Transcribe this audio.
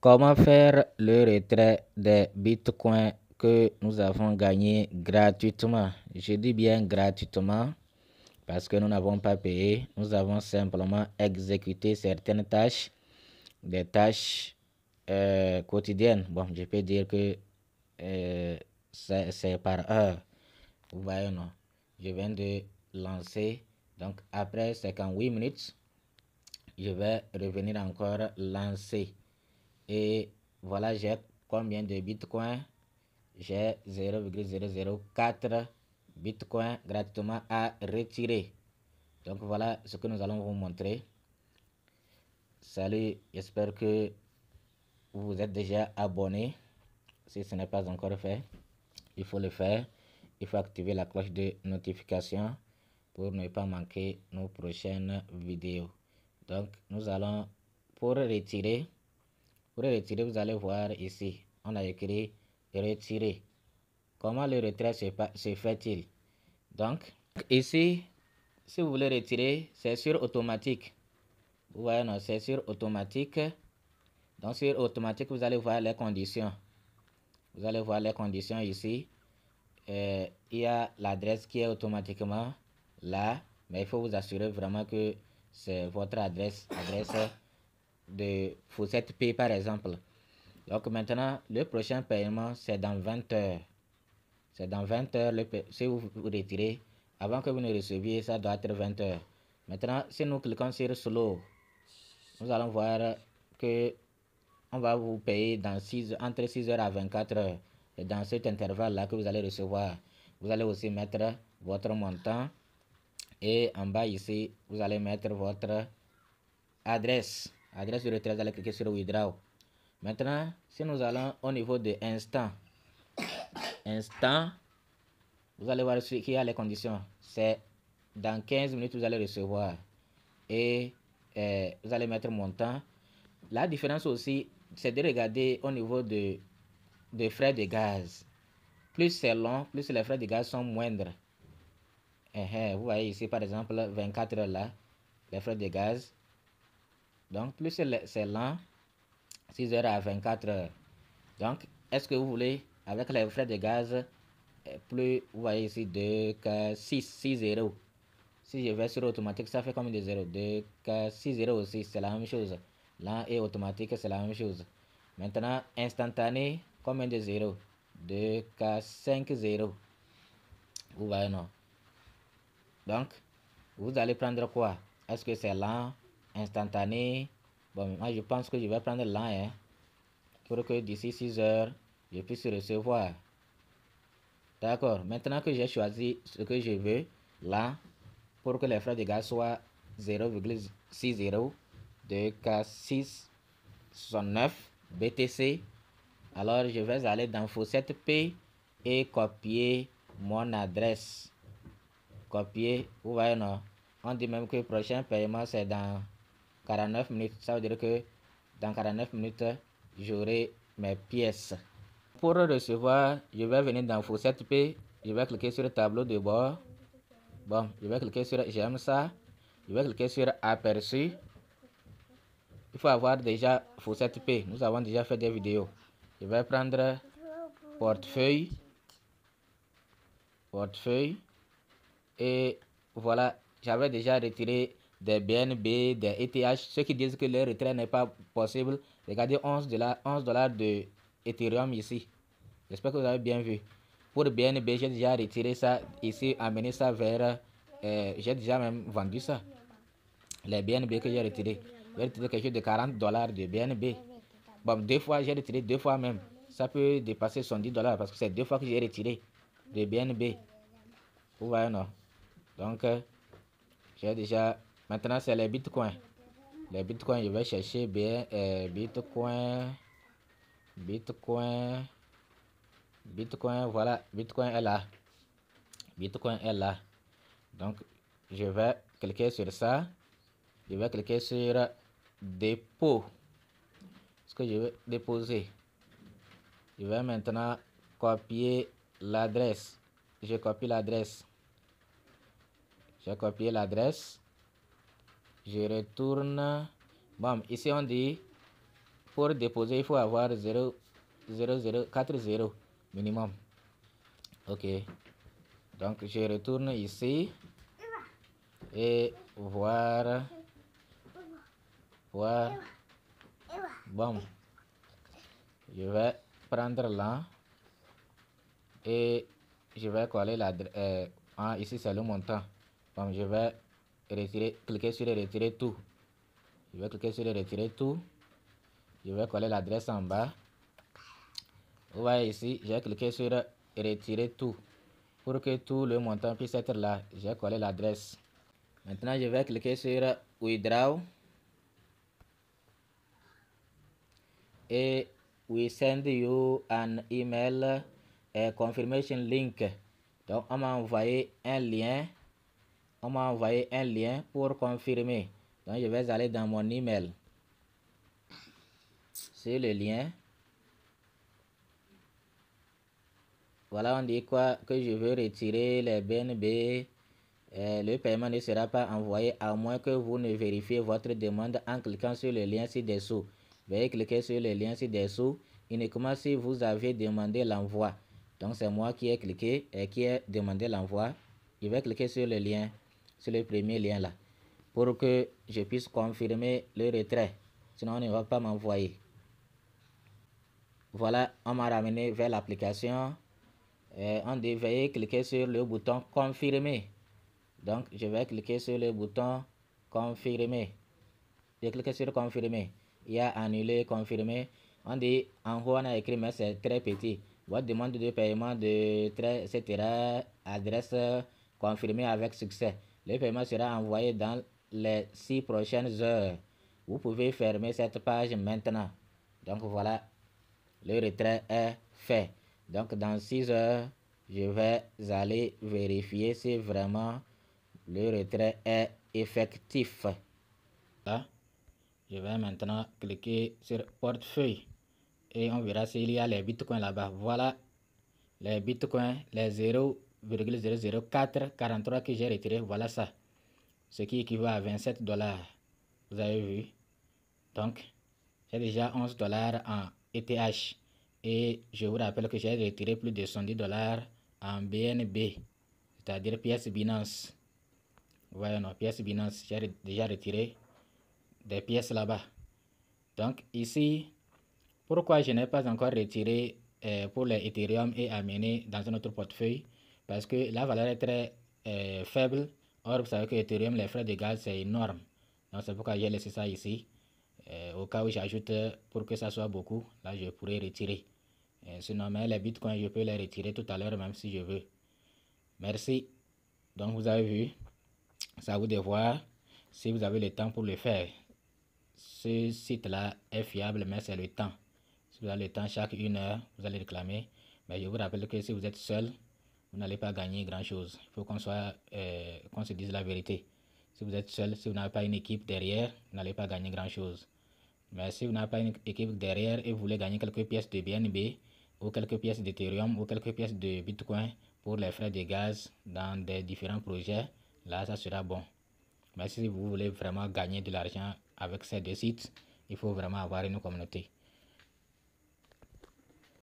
Comment faire le retrait des bitcoins que nous avons gagnés gratuitement? Je dis bien gratuitement parce que nous n'avons pas payé. Nous avons simplement exécuté certaines tâches, des tâches quotidiennes. Bon, je peux dire que c'est par heure. Vous voyez, non? Je viens de lancer. Donc après 58 minutes, je vais revenir encore lancer. Et voilà, j'ai combien de bitcoins? J'ai 0,004 bitcoins gratuitement à retirer. Donc voilà ce que nous allons vous montrer. Salut, j'espère que vous êtes déjà abonné. Si ce n'est pas encore fait, il faut le faire. Il faut activer la cloche de notification pour ne pas manquer nos prochaines vidéos. Donc nous allons pour retirer, vous allez voir ici, on a écrit retirer. Comment le retrait se fait-il? Donc ici, si vous voulez retirer, c'est sur automatique. Vous voyez, non, c'est sur automatique. Donc sur automatique, vous allez voir les conditions. Vous allez voir les conditions ici. Il y a l'adresse qui est automatiquement là, mais il faut vous assurer vraiment que c'est votre adresse de Fawcett Pay par exemple. Donc maintenant, le prochain paiement, c'est dans 20 heures. C'est dans 20 heures, si vous vous retirez, avant que vous ne receviez, ça doit être 20 heures. Maintenant, si nous cliquons sur Slow, nous allons voir que on va vous payer dans entre 6 heures à 24 heures. Et dans cet intervalle-là que vous allez recevoir, vous allez aussi mettre votre montant. Et en bas ici, vous allez mettre votre adresse. Adresse de retrait, vous allez cliquer sur Withdraw. Maintenant, si nous allons au niveau de Instant, vous allez voir qu'il y a les conditions. C'est dans 15 minutes, vous allez recevoir. Et vous allez mettre montant. La différence aussi, c'est de regarder au niveau de frais de gaz. Plus c'est long, plus les frais de gaz sont moindres. Vous voyez ici, par exemple, 24 heures là, les frais de gaz. Donc, plus c'est lent, 6 heures à 24 heures. Donc, est-ce que vous voulez, avec les frais de gaz, plus, vous voyez ici, 6 0. Si je vais sur automatique, ça fait combien de 0? 6 0 aussi, c'est la même chose. Lent et automatique, c'est la même chose. Maintenant, instantané, combien de 0? 5 0. Vous voyez, non? Donc, vous allez prendre quoi? Est-ce que c'est lent, instantané? Bon, moi, je pense que je vais prendre lent, hein, pour que d'ici 6 heures, je puisse recevoir. D'accord. Maintenant que j'ai choisi ce que je veux, là, pour que les frais de gaz soient 0,60 de K669 BTC, alors je vais aller dans Fawcett Pay et copier mon adresse. Copier, vous voyez, non? On dit même que le prochain paiement c'est dans 49 minutes. Ça veut dire que dans 49 minutes, j'aurai mes pièces. Pour recevoir, je vais venir dans Fawcett Pay. Je vais cliquer sur le tableau de bord. Bon, je vais cliquer sur j'aime ça. Je vais cliquer sur aperçu. Il faut avoir déjà Fawcett Pay. Nous avons déjà fait des vidéos. Je vais prendre portefeuille. Et voilà, j'avais déjà retiré des BNB, des ETH. Ceux qui disent que le retrait n'est pas possible, regardez 11 $ de Ethereum ici. J'espère que vous avez bien vu. Pour BNB, j'ai déjà retiré ça ici, amené ça vers... j'ai déjà même vendu ça. Les BNB que j'ai retiré. J'ai retiré quelque chose de 40 $ de BNB. Bon, deux fois, j'ai retiré 2 fois même. Ça peut dépasser 70 $ parce que c'est 2 fois que j'ai retiré de BNB. Vous voyez, non? Donc, j'ai déjà... Maintenant, c'est les bitcoins. Les bitcoins, je vais chercher bien bitcoin, voilà, bitcoin est là. Bitcoin est là. Donc, je vais cliquer sur ça. Je vais cliquer sur dépôt. Ce que je vais déposer. Je vais maintenant copier l'adresse. Je copie l'adresse. J'ai copié l'adresse. Je retourne. Bon, ici on dit pour déposer, il faut avoir 0,0040 minimum. Ok. Donc, je retourne ici et voir. Bon. Je vais prendre là et je vais coller l'adresse. Ici, c'est le montant. Bon, je vais cliquer sur retirer tout. Je vais cliquer sur retirer tout. Je vais coller l'adresse en bas. Vous voyez ici, j'ai cliqué sur retirer tout. Pour que tout le montant puisse être là, j'ai collé l'adresse. Maintenant, je vais cliquer sur withdraw. Et we send you an email confirmation link. Donc, on m'a envoyé un lien. On m'a envoyé un lien pour confirmer. Donc, je vais aller dans mon email. C'est le lien. Voilà, on dit quoi? Que je veux retirer les BNB. Le paiement ne sera pas envoyé à moins que vous ne vérifiez votre demande en cliquant sur le lien ci-dessous. Veuillez cliquer sur le lien ci-dessous uniquement si vous avez demandé l'envoi. Donc, c'est moi qui ai cliqué et qui ai demandé l'envoi. Je vais cliquer sur le lien, sur le premier lien là, pour que je puisse confirmer le retrait. Sinon, on ne va pas m'envoyer. Voilà, on m'a ramené vers l'application. On dit veuillez cliquer sur le bouton confirmer. Donc, je vais cliquer sur le bouton confirmer. Je clique sur confirmer. Il y a annulé, confirmer. On dit en haut, on a écrit, mais c'est très petit. Votre demande de paiement de trait, etc. Adresse confirmée avec succès. Le paiement sera envoyé dans les 6 prochaines heures. Vous pouvez fermer cette page maintenant. Donc voilà, le retrait est fait. Donc dans 6 heures, je vais aller vérifier si vraiment le retrait est effectif. Là, je vais maintenant cliquer sur portefeuille et on verra s'il y a les bitcoins là-bas. Voilà les bitcoins, les 0,00443 que j'ai retiré. Voilà ça, ce qui équivaut à 27 $. Vous avez vu? Donc, j'ai déjà 11 $ en ETH. Et je vous rappelle que j'ai retiré plus de 110 $ en BNB, c'est-à-dire pièce Binance. Voyez, non, pièce Binance, j'ai déjà retiré des pièces là-bas. Donc ici, pourquoi je n'ai pas encore retiré pour les Ethereum et amené dans un autre portefeuille? Parce que la valeur est très faible. Or, vous savez que Ethereum, les frais de gaz, c'est énorme. Donc c'est pourquoi j'ai laissé ça ici. Au cas où j'ajoute pour que ça soit beaucoup, là je pourrais retirer. Sinon, mais les bitcoins, je peux les retirer tout à l'heure même si je veux. Merci. Donc vous avez vu, c'est à vous de voir si vous avez le temps pour le faire. Ce site-là est fiable, mais c'est le temps. Si vous avez le temps, chaque 1 heure, vous allez réclamer. Mais je vous rappelle que si vous êtes seul, vous n'allez pas gagner grand-chose. Il faut qu'on se dise la vérité. Si vous êtes seul, si vous n'avez pas une équipe derrière, vous n'allez pas gagner grand-chose. Mais si vous n'avez pas une équipe derrière et vous voulez gagner quelques pièces de BNB ou quelques pièces d'Ethereum ou quelques pièces de Bitcoin pour les frais de gaz dans des différents projets, là, ça sera bon. Mais si vous voulez vraiment gagner de l'argent avec ces deux sites, il faut vraiment avoir une communauté.